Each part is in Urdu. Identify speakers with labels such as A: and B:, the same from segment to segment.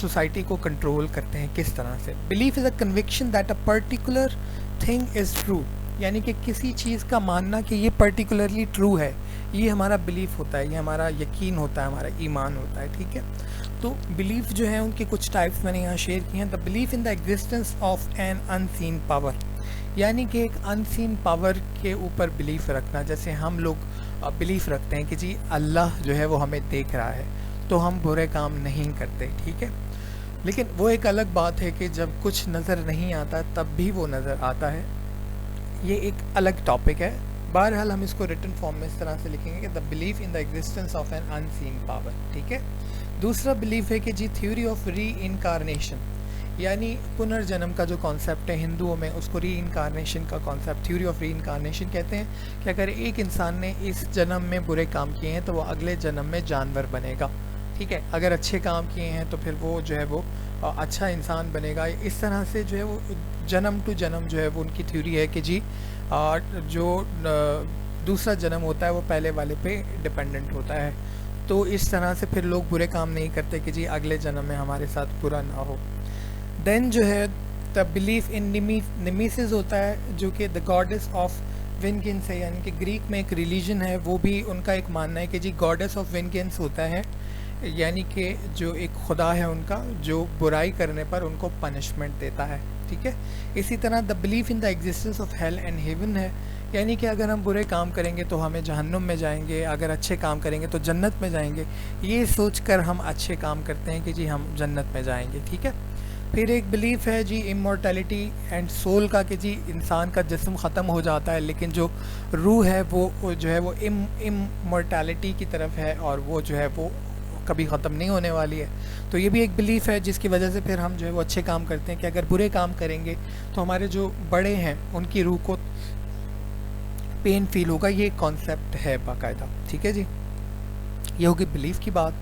A: سوسائٹی کو کنٹرول کرتے ہیں کس طرح سے. Belief is a conviction that a particular thing is true, یعنی کہ کسی چیز کا ماننا کہ یہ پرٹیکولرلی ٹرو ہے, یہ ہمارا بلیف ہوتا ہے, یہ ہمارا یقین ہوتا ہے, ہمارا ایمان ہوتا ہے. ٹھیک ہے, تو بلیف جو ہیں ان کے کچھ ٹائپس میں نے یہاں شیئر کیے ہیں. The belief in the existence of an unseen power, یعنی کہ ایک ان سین پاور کے اوپر بلیف رکھنا. جیسے ہم لوگ بلیف رکھتے ہیں کہ جی اللہ جو ہے وہ ہمیں دیکھ رہا ہے تو ہم برے کام نہیں کرتے. ٹھیک ہے, لیکن وہ ایک الگ بات ہے کہ جب کچھ نظر نہیں آتا تب بھی وہ نظر آتا ہے, یہ ایک الگ ٹاپک ہے. بہرحال ہم اس کو ریٹن فارم میں اس طرح سے لکھیں گے کہ the belief in the existence of an unseen power. ٹھیک ہے, دوسرا بلیف ہے کہ جی تھیوری آف ری انکارنیشن, یعنی پنرجنم کا جو کانسیپٹ ہے ہندوؤں میں اس کو ری انکارنیشن کا concept, theory of reincarnation کہتے ہیں کہ اگر ایک انسان نے اس جنم میں برے کام کیے ہیں تو وہ اگلے جنم میں جانور بنے گا. ٹھیک ہے, اگر اچھے کام کیے ہیں تو پھر وہ جو ہے وہ اچھا انسان بنے گا. اس طرح سے جو ہے وہ جنم ٹو جنم جو ہے وہ ان کی تھیوری ہے کہ جی جو دوسرا جنم ہوتا ہے وہ پہلے والے پہ ڈپینڈنٹ ہوتا ہے. تو اس طرح سے پھر لوگ برے کام نہیں کرتے کہ جی اگلے جنم میں ہمارے ساتھ برا نہ ہو. دین جو ہے دا بلیف ان نیمیسز ہوتا ہے جو کہ دا گاڈس آف وینگنس ہے, یعنی کہ گریک میں ایک ریلیجن ہے, وہ بھی ان کا ایک ماننا ہے کہ جی گاڈس آف وینگنس ہوتا ہے, یعنی کہ جو ایک خدا ہے ان کا جو برائی کرنے پر ان کو پنشمنٹ دیتا ہے. ٹھیک ہے, اسی طرح the belief in the existence of hell and heaven ہے, یعنی کہ اگر ہم برے کام کریں گے تو ہمیں جہنم میں جائیں گے, اگر اچھے کام کریں گے تو جنت میں جائیں گے. یہ سوچ کر ہم اچھے کام کرتے ہیں کہ جی ہم جنت میں جائیں گے. ٹھیک ہے, پھر ایک بلیف ہے جی امورٹیلٹی اینڈ سول کا کہ جی انسان کا جسم ختم ہو جاتا ہے لیکن جو روح ہے وہ جو ہے وہ امورٹیلٹی کی طرف ہے اور وہ جو ہے وہ کبھی ختم نہیں ہونے والی ہے. تو یہ بھی ایک بلیف ہے جس کی وجہ سے پھر ہم جو ہے وہ اچھے کام کرتے ہیں کہ اگر برے کام کریں گے تو ہمارے جو بڑے ہیں ان کی روح کو پین فیل ہوگا. یہ ایک کانسیپٹ ہے باقاعدہ. ٹھیک ہے جی, یہ ہوگی بلیف کی بات.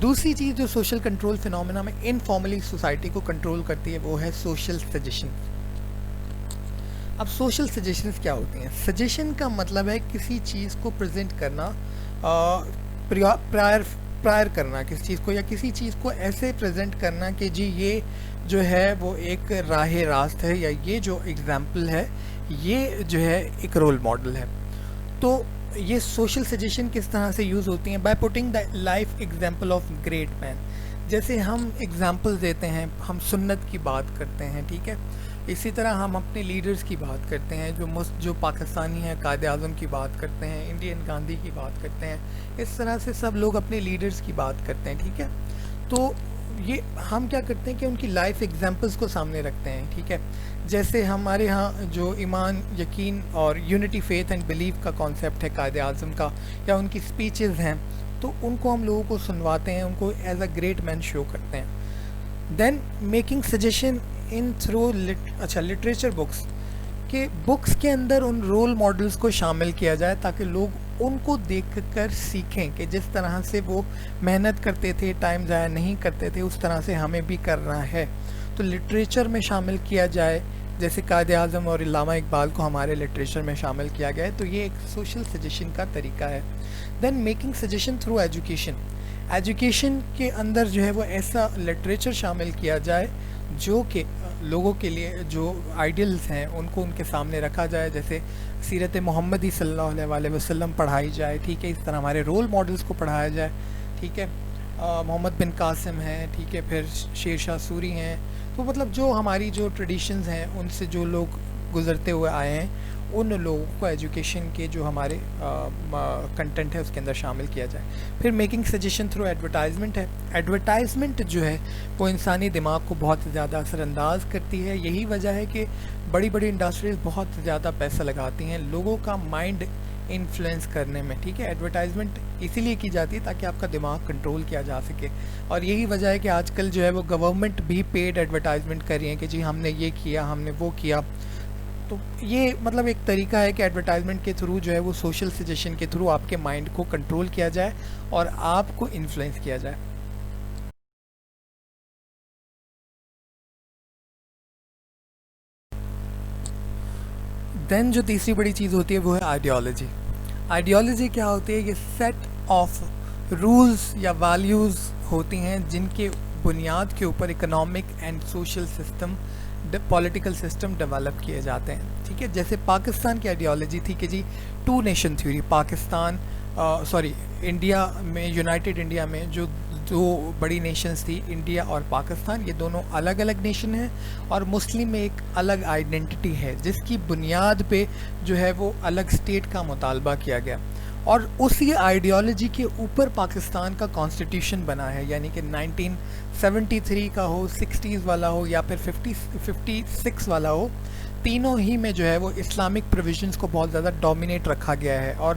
A: دوسری چیز جو سوشل کنٹرول فینومینا میں انفارملی سوسائٹی کو کنٹرول کرتی ہے وہ ہے سوشل سجیشن. اب سوشل سجیشنز کیا ہوتی ہیں؟ سجیشن کا مطلب ہے کسی چیز کو پریزنٹ کرنا, پرائر کرنا کسی چیز کو, یا کسی چیز کو ایسے پریزنٹ کرنا کہ جی یہ جو ہے وہ ایک راہ راست ہے, یا یہ جو ایگزامپل ہے یہ جو ہے ایک رول ماڈل ہے. تو یہ سوشل سجیشن کس طرح سے یوز ہوتی ہیں؟ By putting the life example of great man. جیسے ہم ایگزامپل دیتے ہیں, ہم سنت کی بات کرتے ہیں. ٹھیک ہے, اسی طرح ہم اپنے لیڈرز کی بات کرتے ہیں, جو پاکستانی ہیں قائد اعظم کی بات کرتے ہیں, انڈین گاندھی کی بات کرتے ہیں. اس طرح سے سب لوگ اپنے لیڈرز کی بات کرتے ہیں. ٹھیک ہے, تو یہ ہم کیا کرتے ہیں کہ ان کی لائف ایگزامپلس کو سامنے رکھتے ہیں. ٹھیک ہے, جیسے ہمارے ہاں جو ایمان, یقین اور یونٹی فیتھ اینڈ بلیف کا کانسیپٹ ہے قائد اعظم کا, یا ان کی اسپیچز ہیں, تو ان کو ہم لوگوں کو سنواتے ہیں, ان کو ایز اے گریٹ مین شو کرتے ہیں. دین میکنگ سجیشن ان تھرو لٹریچر بکس, کہ بکس کے اندر ان رول ماڈلس کو شامل کیا جائے تاکہ لوگ ان کو دیکھ کر سیکھیں کہ جس طرح سے وہ محنت کرتے تھے, ٹائم ضائع نہیں کرتے تھے, اس طرح سے ہمیں بھی کرنا ہے. تو لٹریچر میں شامل کیا جائے, جیسے قائد اعظم اور علامہ اقبال کو ہمارے لٹریچر میں شامل کیا گیا ہے, تو یہ ایک سوشل سجیشن کا طریقہ ہے. Then making suggestion through education, education کے اندر جو ہے وہ ایسا لٹریچر شامل کیا جائے جو کہ لوگوں کے لیے جو آئیڈیلز ہیں ان کو ان کے سامنے رکھا جائے, جیسے سیرت محمدی صلی اللہ علیہ وسلم پڑھائی جائے. ٹھیک ہے, اس طرح ہمارے رول ماڈلز کو پڑھایا جائے. ٹھیک ہے, محمد بن قاسم ہیں, ٹھیک ہے, پھر شیر شاہ سوری ہیں. تو مطلب جو ہماری جو ٹریڈیشنز ہیں ان سے جو لوگ گزرتے ہوئے آئے ہیں ان لوگوں کو ایجوکیشن کے جو ہمارے کنٹینٹ ہے اس کے اندر شامل کیا جائے. پھر میکنگ سجیشن تھرو ایڈورٹائزمنٹ ہے. ایڈورٹائزمنٹ جو ہے وہ انسانی دماغ کو بہت زیادہ اثر انداز کرتی ہے. یہی وجہ ہے کہ بڑی بڑی انڈسٹریز بہت زیادہ پیسہ لگاتی ہیں لوگوں کا مائنڈ انفلوئنس کرنے میں. ٹھیک ہے, ایڈورٹائزمنٹ اسی لیے کی جاتی ہے تاکہ آپ کا دماغ کنٹرول کیا جا سکے. اور یہی وجہ ہے کہ آج کل جو ہے وہ گورنمنٹ بھی پیڈ ایڈورٹائزمنٹ کر رہی ہے کہ جی ہم نے یہ کیا, ہم نے وہ کیا. تو یہ مطلب ایک طریقہ ہے کہ ایڈورٹائزمنٹ کے تھرو جو ہے وہ سوشل سجیشن کے تھرو آپ کے مائنڈ کو کنٹرول کیا جائے اور آپ کو انفلوئنس کیا جائے. دین جو تیسری بڑی چیز ہوتی ہے وہ ہے آئیڈیالوجی. آئیڈیالوجی کیا ہوتی ہے؟ یہ سیٹ آف رولز یا ویلیوز ہوتی ہیں جن کے بنیاد کے اوپر economic and social system political system develop کیے جاتے ہیں. ٹھیک ہے, جیسے پاکستان کی آئیڈیالوجی تھی کہ جی 2 نیشن تھیوری, پاکستان انڈیا میں, یونائٹڈ انڈیا میں جو 2 بڑی نیشنز تھی انڈیا اور پاکستان, یہ دونوں الگ الگ نیشن ہیں, اور مسلم میں ایک الگ آئیڈینٹی ہے جس کی بنیاد پہ جو ہے وہ الگ اسٹیٹ کا مطالبہ کیا گیا, اور اسی آئیڈیالوجی کے اوپر پاکستان کا کانسٹیٹیوشن بنا ہے. یعنی کہ 1973 کا ہو, 60s والا ہو, یا پھر 56 والا ہو, تینوں ہی میں جو ہے وہ اسلامک پروویژنس کو بہت زیادہ ڈومینیٹ رکھا گیا ہے, اور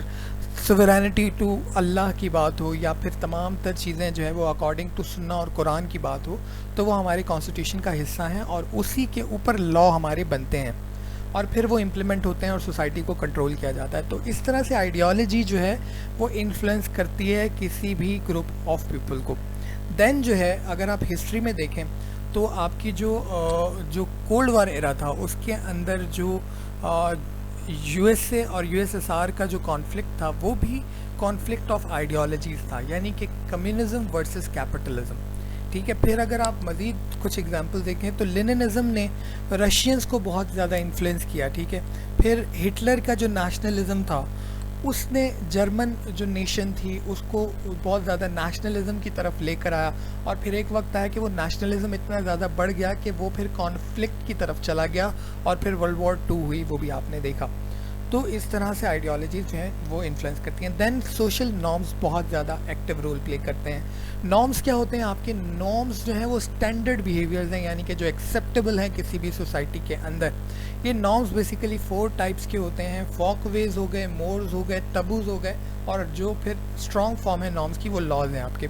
A: سوورینٹی ٹو اللہ کی بات ہو یا پھر تمام تر چیزیں جو ہے وہ اکارڈنگ ٹو سنہ اور قرآن کی بات ہو تو وہ ہمارے کانسٹیٹیوشن کا حصہ ہیں, اور اسی کے اوپر لا ہمارے بنتے ہیں اور پھر وہ امپلیمنٹ ہوتے ہیں اور سوسائٹی کو کنٹرول کیا جاتا ہے. تو اس طرح سے آئیڈیالوجی جو ہے وہ انفلوئنس کرتی ہے کسی بھی گروپ آف پیپل کو. دین جو ہے اگر آپ ہسٹری میں دیکھیں تو آپ کی جو کولڈ وار ایرا تھا اس کے اندر جو یو ایس اے اور یو ایس ایس آر کا جو کانفلکٹ تھا وہ بھی کانفلکٹ آف آئیڈیالوجیز تھا, یعنی کہ کمیونزم ورسز کیپٹلزم. ٹھیک ہے, پھر اگر آپ مزید کچھ اگزامپل دیکھیں تو لیننزم نے رشینز کو بہت زیادہ انفلوئنس کیا. ٹھیک ہے, پھر ہٹلر کا جو نیشنلزم تھا اس نے جرمن جو نیشن تھی اس کو بہت زیادہ نیشنلزم کی طرف لے کر آیا, اور پھر ایک وقت آیا کہ وہ نیشنلزم اتنا زیادہ بڑھ گیا کہ وہ پھر کانفلکٹ کی طرف چلا گیا, اور پھر ورلڈ وار 2 ہوئی, وہ بھی آپ نے دیکھا. تو اس طرح سے آئیڈیالوجیز جو ہیں وہ انفلوئنس کرتی ہیں. دین سوشل نارمز بہت زیادہ ایکٹیو رول پلے کرتے ہیں. نارمز کیا ہوتے ہیں؟ آپ کے نارمز جو ہیں وہ اسٹینڈرڈ بیہیویئرز ہیں, یعنی کہ جو ایکسیپٹیبل ہیں کسی بھی سوسائٹی کے اندر. یہ نارمز بیسیکلی 4 ٹائپس کے ہوتے ہیں. فوک ویز ہو گئے, مورز ہو گئے, ٹبوز ہو گئے, اور جو پھر اسٹرانگ فارم ہے نارمز کی وہ لاز ہیں آپ کے.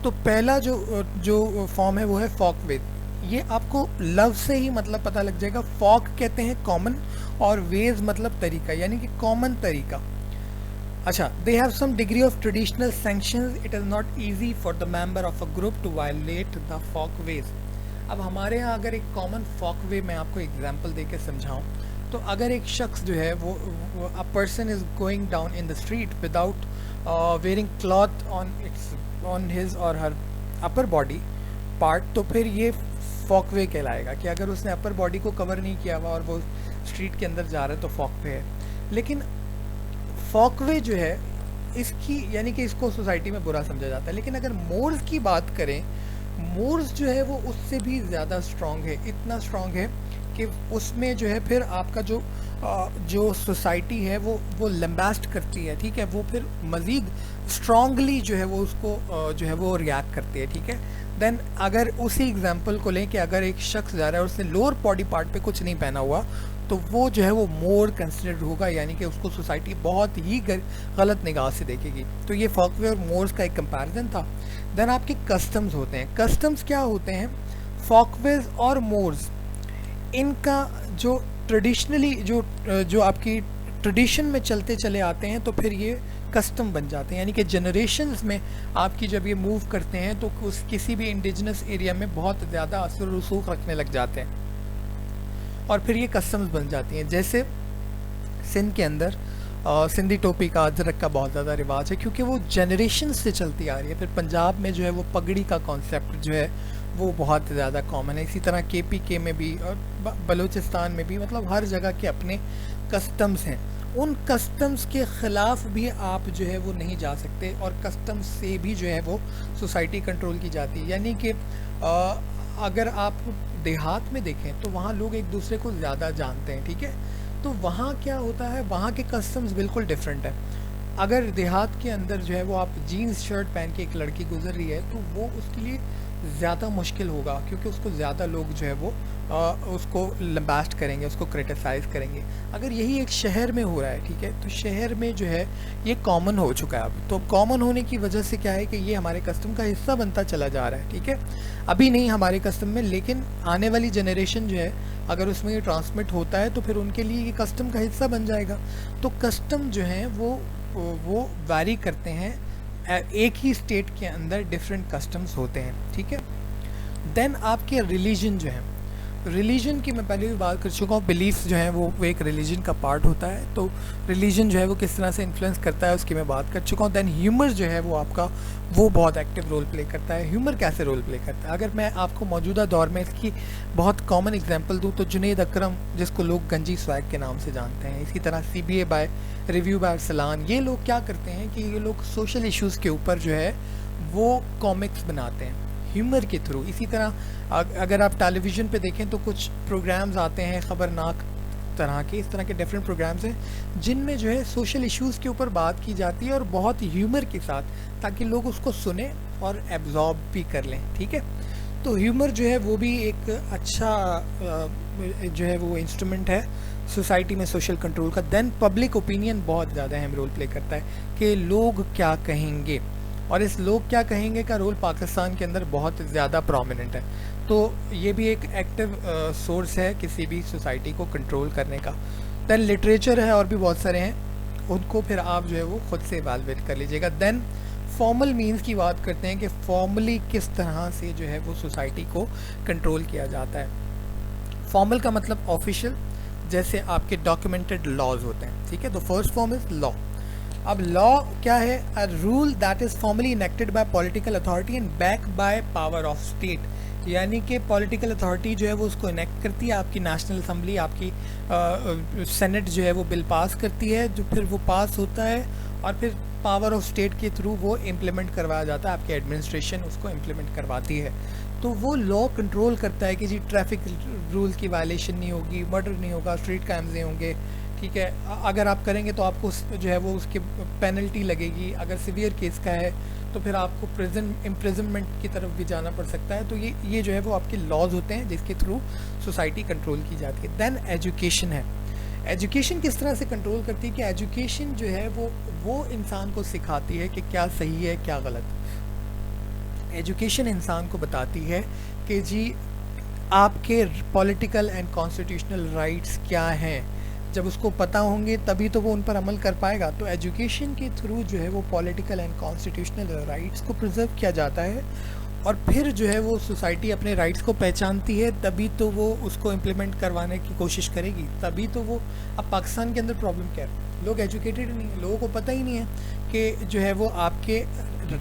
A: تو پہلا جو فارم ہے وہ ہے فوک ویز. یہ آپ کو لفظ سے ہی مطلب پتہ لگ جائے گا. فوک کہتے ہیں کامن, اور ویز مطلب طریقہ, یعنی کہ کامن طریقہ. اچھا, they have some degree of traditional sanctions. It is not easy for the member of a group to violate the folk ways. اب ہمارے ہاں اگر ایک کامن فوک وے میں آپ کو ایگزامپل دے کے سمجھاؤں تو اگر ایک شخص جو ہے وہ a person is going down in the street without wearing cloth on his or her upper body part, تو پھر یہ فوک وے کہلائے گا کہ اگر اس نے اپر باڈی کو کور نہیں کیا ہوا اور وہ اسٹریٹ کے اندر جا رہا ہے تو فوک وے ہے. لیکن فوک وے جو ہے اس کی یعنی کہ اس کو سوسائٹی میں برا سمجھا جاتا ہے. لیکن اگر مورز کی بات کریں, مورز جو ہے وہ اس سے بھی زیادہ اسٹرانگ ہے. اتنا اسٹرانگ ہے کہ اس میں جو ہے پھر آپ کا جو سوسائٹی ہے وہ لمباسٹ کرتی ہے. ٹھیک ہے, وہ پھر مزید اسٹرانگلی جو ہے وہ اس کو جو ہے وہ ریاکٹ کرتی ہے. ٹھیک ہے, دین اگر اسی ایگزامپل کو لیں کہ اگر ایک شخص جا رہا ہے اور اس نے لوور باڈی پارٹ پہ کچھ نہیں پہنا ہوا تو وہ جو ہے وہ مور کنسیڈرڈ ہوگا, یعنی کہ اس کو سوسائٹی بہت ہی غلط نگاہ سے دیکھے گی. تو یہ فوک وے اور مورز کا ایک کمپیریزن تھا. دین آپ کے کسٹمز ہوتے ہیں. کسٹمز کیا ہوتے ہیں؟ فوک ویز اور مورز ان کا جو ٹریڈیشنلی جو آپ کی ٹریڈیشن میں چلتے چلے آتے ہیں تو پھر یہ کسٹم بن جاتے ہیں. یعنی کہ جنریشنز میں آپ کی جب یہ موو کرتے ہیں تو کسی بھی انڈیجنس ایریا میں بہت زیادہ اثر و رسوخ رکھنے لگ جاتے ہیں اور پھر یہ کسٹمز بن جاتی ہیں. جیسے سندھ کے اندر سندھی ٹوپی کا, اجرک کا بہت زیادہ رواج ہے کیونکہ وہ جنریشن سے چلتی آ رہی ہے. پھر پنجاب میں جو ہے وہ پگڑی کا کانسیپٹ جو ہے وہ بہت زیادہ کامن ہے. اسی طرح KPK میں بھی اور بلوچستان میں بھی, مطلب ہر جگہ کے اپنے کسٹمز ہیں. ان کسٹمز کے خلاف بھی آپ جو ہے وہ نہیں جا سکتے, اور کسٹمز سے بھی جو ہے وہ سوسائٹی کنٹرول کی جاتی ہے. یعنی کہ اگر آپ دیہات میں دیکھیں تو وہاں لوگ ایک دوسرے کو زیادہ جانتے ہیں. ٹھیک ہے, تو وہاں کیا ہوتا ہے, وہاں کے کسٹمز بالکل ڈیفرنٹ ہیں. اگر دیہات کے اندر جو ہے وہ آپ جینز شرٹ پہن کے ایک لڑکی گزر رہی ہے تو وہ اس کے لیے زیادہ مشکل ہوگا کیونکہ اس کو زیادہ لوگ جو ہے وہ اس کو لمباسٹ کریں گے, اس کو کرٹیسائز کریں گے. اگر یہی ایک شہر میں ہو رہا ہے, ٹھیک ہے, تو شہر میں جو ہے یہ کامن ہو چکا ہے اب. تو کامن ہونے کی وجہ سے کیا ہے کہ یہ ہمارے کسٹم کا حصہ بنتا چلا جا رہا ہے. ٹھیک ہے, ابھی نہیں ہمارے کسٹم میں, لیکن آنے والی جنریشن جو ہے اگر اس میں یہ ٹرانسمٹ ہوتا ہے تو پھر ان کے لیے یہ کسٹم کا حصہ بن جائے گا. تو کسٹم جو ہیں وہ ویری کرتے ہیں, ایک ہی اسٹیٹ کے اندر ڈفرینٹ کسٹمز ہوتے ہیں. ٹھیک ہے, دین آپ کے ریلیجن جو ہیں ریلیجن کی میں پہلے بھی بات کر چکا ہوں. بلیفس جو ہیں وہ ایک ریلیجن کا پارٹ ہوتا ہے, تو ریلیجن جو ہے وہ کس طرح سے انفلوئنس کرتا ہے اس کی میں بات کر چکا ہوں. دین ہیومر جو ہے وہ آپ کا وہ بہت ایکٹیو رول پلے کرتا ہے. ہیومر کیسے رول پلے کرتا ہے؟ اگر میں آپ کو موجودہ دور میں اس کی بہت کامن اگزامپل دوں تو جنید اکرم, جس کو لوگ گنجی سویگ کے نام سے جانتے ہیں, اسی طرح C B A by review by Arsalan, یہ لوگ کیا کرتے ہیں کہ یہ لوگ سوشل ایشوز کے اوپر جو ہے وہ کامکس بناتے ہیں ہیومر کے تھرو. اسی طرح اگر آپ ٹیلی ویژن پہ دیکھیں تو کچھ پروگرامز آتے ہیں خبرناک طرح کے, اس طرح کے ڈفرینٹ پروگرامز ہیں جن میں جو ہے سوشل ایشوز کے اوپر بات کی جاتی ہے اور بہت ہیومر کے ساتھ, تاکہ لوگ اس کو سنیں اور ایبزارب بھی کر لیں. ٹھیک ہے, تو ہیومر جو ہے وہ بھی ایک اچھا جو ہے وہ انسٹرومنٹ ہے سوسائٹی میں سوشل کنٹرول کا. دین پبلک اوپینین بہت زیادہ اہم رول پلے کرتا ہے کہ لوگ کیا کہیں گے, اور اس لوگ کیا کہیں گے کا رول پاکستان کے اندر بہت زیادہ پرومیننٹ ہے. تو یہ بھی ایک ایکٹیو سورس ہے کسی بھی سوسائٹی کو کنٹرول کرنے کا. دین لٹریچر ہے اور بھی بہت سارے ہیں, ان کو پھر آپ جو ہے وہ خود سے ایویلویٹ کر لیجیے گا. دین فارمل مینز کی بات کرتے ہیں کہ فارملی کس طرح سے جو ہے وہ سوسائٹی کو کنٹرول کیا جاتا ہے. فارمل کا مطلب آفیشیل, جیسے آپ کے ڈاکیومنٹڈ لاز ہوتے ہیں. ٹھیک ہے, تو فرسٹ فارم از لا. اب لا کیا ہے؟ a rule that is formally enacted by political authority and backed by power of state. یعنی کہ پولیٹیکل اتھارٹی جو ہے وہ اس کو انیکٹ کرتی ہے, آپ کی نیشنل اسمبلی, آپ کی سینٹ جو ہے وہ بل پاس کرتی ہے, جو پھر وہ پاس ہوتا ہے اور پھر پاور آف اسٹیٹ کے تھرو وہ امپلیمنٹ کروایا جاتا ہے, آپ کی ایڈمنسٹریشن اس کو امپلیمنٹ کرواتی ہے. تو وہ لا کنٹرول کرتا ہے کہ جی ٹریفک رول کی وائلیشن نہیں ہوگی, مرڈر نہیں ہوگا, اسٹریٹ کرائمز نہیں ہوں گے. ٹھیک ہے, اگر آپ کریں گے تو آپ کو جو ہے وہ اس کی پینلٹی لگے گی, اگر سیویئر کیس کا ہے تو پھر آپ کو امپریزنمنٹ کی طرف بھی جانا پڑ سکتا ہے. تو یہ جو ہے وہ آپ کے لاز ہوتے ہیں جس کے تھرو سوسائٹی کنٹرول کی جاتی ہے. دین ایجوکیشن ہے. ایجوکیشن کس طرح سے کنٹرول کرتی ہے کہ ایجوکیشن جو ہے وہ انسان کو سکھاتی ہے کہ کیا صحیح ہے کیا غلط. ایجوکیشن انسان کو بتاتی ہے کہ جی آپ کے پولیٹیکل اینڈ کانسٹیٹیوشنل رائٹس کیا ہیں. جب اس کو پتہ ہوں گے تبھی تو وہ ان پر عمل کر پائے گا. تو ایجوکیشن کے تھرو جو ہے وہ پولیٹیکل اینڈ کانسٹیٹیوشنل رائٹس کو پرزرو کیا جاتا ہے, اور پھر جو ہے وہ سوسائٹی اپنے رائٹس کو پہچانتی ہے, تبھی تو وہ اس کو امپلیمنٹ کروانے کی کوشش کرے گی, تبھی تو وہ. اب پاکستان کے اندر پرابلم کیا ہے؟ لوگ ایجوکیٹڈ نہیں ہیں, لوگوں کو پتہ ہی نہیں ہے کہ جو ہے وہ آپ کے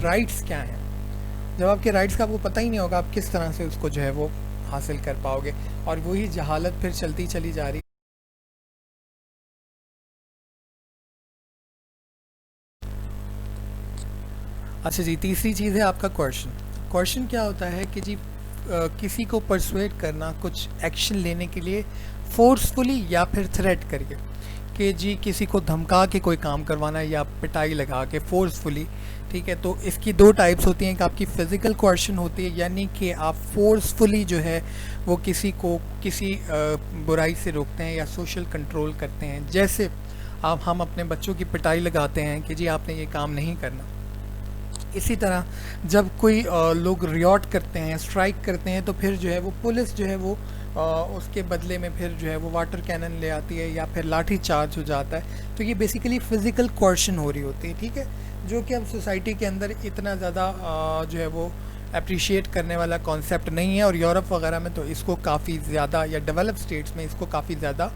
A: رائٹس کیا ہیں. جب آپ کے رائٹس کا آپ کو پتہ ہی نہیں ہوگا, آپ کس طرح سے اس کو جو ہے وہ حاصل کر پاؤ گے, اور وہی جہالت پھر چلتی چلی جا رہی. اچھا جی, تیسری چیز ہے آپ کا کوئرشن. کوئرشن کیا ہوتا ہے کہ جی کسی کو پرسویٹ کرنا کچھ ایکشن لینے کے لیے فورسفلی یا پھر تھریٹ کر کے, کہ جی کسی کو دھمکا کے کوئی کام کروانا یا پٹائی لگا کے فورسفلی. ٹھیک ہے, تو اس کی دو ٹائپس ہوتی ہیں, کہ آپ کی فزیکل کوئرشن ہوتی ہے, یعنی کہ آپ فورسفلی جو ہے وہ کسی کو کسی برائی سے روکتے ہیں یا سوشل کنٹرول کرتے ہیں. جیسے ہم اپنے بچوں کی پٹائی لگاتے ہیں کہ جی آپ نے یہ کام نہیں کرنا. اسی طرح جب کوئی لوگ ریاٹ کرتے ہیں, اسٹرائک کرتے ہیں, تو پھر جو ہے وہ پولیس جو ہے وہ اس کے بدلے میں پھر جو ہے وہ واٹر کینن لے آتی ہے یا پھر لاٹھی چارج ہو جاتا ہے. تو یہ بیسیکلی فزیکل کوئرشن ہو رہی ہوتی ہے. ٹھیک ہے, جو کہ اب سوسائٹی کے اندر اتنا زیادہ جو ہے وہ اپریشیٹ کرنے والا کانسیپٹ نہیں ہے, اور یورپ وغیرہ میں تو اس کو کافی زیادہ, یا ڈیولپ اسٹیٹس میں اس کو کافی زیادہ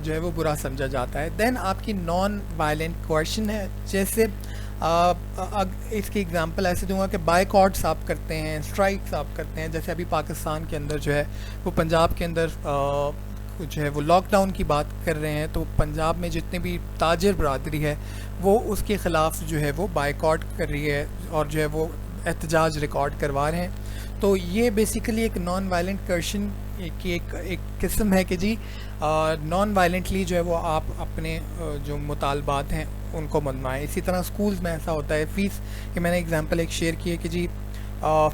A: جو ہے وہ برا سمجھا جاتا ہے. دین آپ کی نان وائلنٹ کوئرشن ہے, جیسے اس کی اگزامپل ایسے دوں گا کہ بائیکاٹس آپ کرتے ہیں, اسٹرائکس آپ کرتے ہیں. جیسے ابھی پاکستان کے اندر جو ہے وہ پنجاب کے اندر جو ہے وہ لاک ڈاؤن کی بات کر رہے ہیں, تو پنجاب میں جتنے بھی تاجر برادری ہے وہ اس کے خلاف جو ہے وہ بائیکاٹ کر رہی ہے, اور جو ہے وہ احتجاج ریکارڈ کروا رہے ہیں. تو یہ بیسیکلی ایک نان وائلنٹ کوئرشن کی ایک قسم ہے کہ جی نان وائلنٹلی جو ہے وہ آپ اپنے جو مطالبات ہیں ان کو منوائیں. اسی طرح اسکولز میں ایسا ہوتا ہے, فیس کہ میں نے اگزامپل ایک شیئر کی ہے کہ جی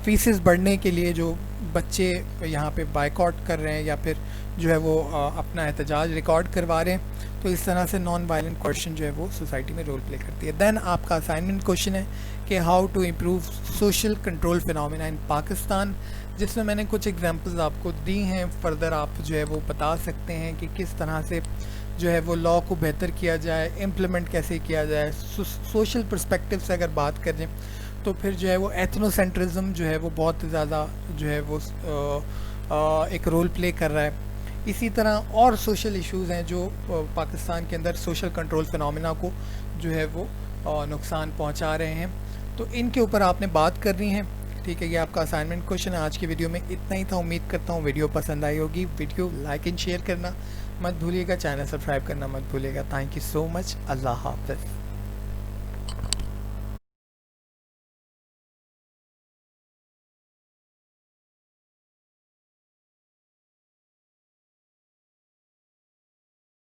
A: فیسز بڑھنے کے لیے جو بچے یہاں پہ بائیکاٹ کر رہے ہیں یا پھر جو ہے وہ اپنا احتجاج ریکارڈ کروا رہے ہیں, تو اس طرح سے نان وائلنٹ کوئرشن جو ہے وہ سوسائٹی میں رول پلے کرتی ہے. دین آپ کا اسائنمنٹ کوشچن ہے کہ how to improve social control phenomena in Pakistan, جس میں نے کچھ ایگزامپلز آپ کو دی ہیں. فردر آپ جو ہے وہ بتا سکتے ہیں کہ کس طرح سے جو ہے وہ لا کو بہتر کیا جائے, امپلیمنٹ کیسے کیا جائے. سوشل پرسپیکٹیو سے اگر بات کریں تو پھر جو ہے وہ ایتھنو سینٹرزم جو ہے وہ بہت زیادہ جو ہے وہ ایک رول پلے کر رہا ہے. اسی طرح اور سوشل ایشوز ہیں جو پاکستان کے اندر سوشل کنٹرول فنومینا کو جو ہے وہ نقصان پہنچا رہے ہیں. تو ان کے اوپر آپ نے بات کرنی ہے. ٹھیک ہے, یہ آپ کا اسائنمنٹ کوشچن ہے. آج کی ویڈیو میں اتنا ہی تھا. امید کرتا ہوں ویڈیو پسند آئی ہوگی. ویڈیو لائک اینڈ شیئر کرنا مت بھولیے گا, چینل سبسکرائب کرنا مت بھولیے گا. تھینک یو سو مچ. اللہ حافظ.